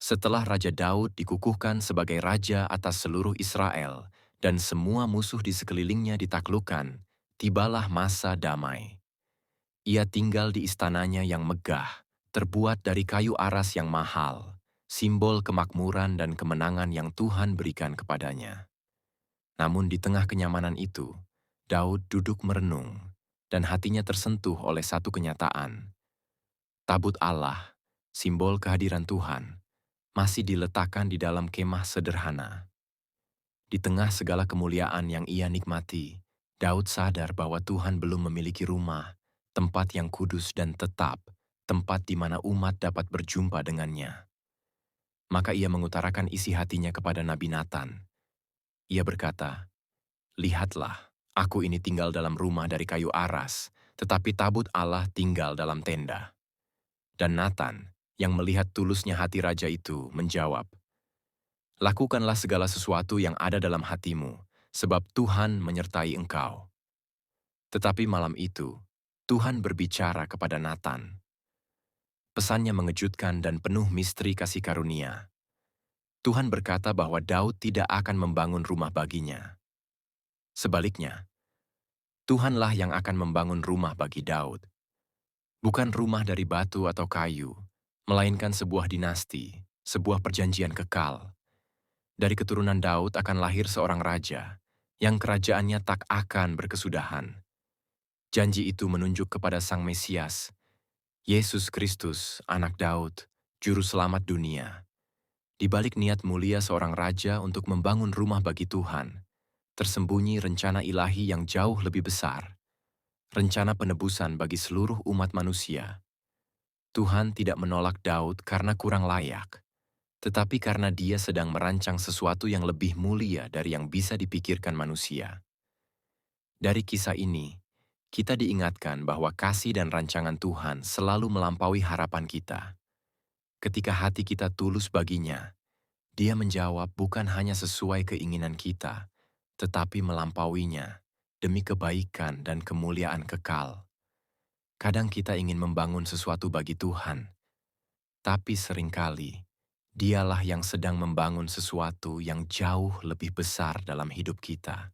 Setelah Raja Daud dikukuhkan sebagai raja atas seluruh Israel dan semua musuh di sekelilingnya ditaklukkan, tibalah masa damai. Ia tinggal di istananya yang megah, terbuat dari kayu aras yang mahal, simbol kemakmuran dan kemenangan yang Tuhan berikan kepadanya. Namun di tengah kenyamanan itu, Daud duduk merenung, dan hatinya tersentuh oleh satu kenyataan. Tabut Allah, simbol kehadiran Tuhan, masih diletakkan di dalam kemah sederhana. Di tengah segala kemuliaan yang ia nikmati, Daud sadar bahwa Tuhan belum memiliki rumah, tempat yang kudus dan tetap, tempat di mana umat dapat berjumpa dengannya. Maka ia mengutarakan isi hatinya kepada Nabi Natan. Ia berkata, "Lihatlah, aku ini tinggal dalam rumah dari kayu aras, tetapi tabut Allah tinggal dalam tenda." Dan Natan, yang melihat tulusnya hati raja itu, menjawab, "Lakukanlah segala sesuatu yang ada dalam hatimu, sebab Tuhan menyertai engkau." Tetapi malam itu, Tuhan berbicara kepada Natan. Pesannya mengejutkan dan penuh misteri kasih karunia. Tuhan berkata bahwa Daud tidak akan membangun rumah baginya. Sebaliknya, Tuhanlah yang akan membangun rumah bagi Daud. Bukan rumah dari batu atau kayu, melainkan sebuah dinasti, sebuah perjanjian kekal. Dari keturunan Daud akan lahir seorang raja, yang kerajaannya tak akan berkesudahan. Janji itu menunjuk kepada Sang Mesias, Yesus Kristus, anak Daud, Juru Selamat dunia. Di balik niat mulia seorang raja untuk membangun rumah bagi Tuhan, tersembunyi rencana ilahi yang jauh lebih besar, rencana penebusan bagi seluruh umat manusia. Tuhan tidak menolak Daud karena kurang layak, tetapi karena dia sedang merancang sesuatu yang lebih mulia dari yang bisa dipikirkan manusia. Dari kisah ini, kita diingatkan bahwa kasih dan rancangan Tuhan selalu melampaui harapan kita. Ketika hati kita tulus baginya, Dia menjawab bukan hanya sesuai keinginan kita, tetapi melampauinya demi kebaikan dan kemuliaan kekal. Kadang kita ingin membangun sesuatu bagi Tuhan, tapi seringkali Dialah yang sedang membangun sesuatu yang jauh lebih besar dalam hidup kita.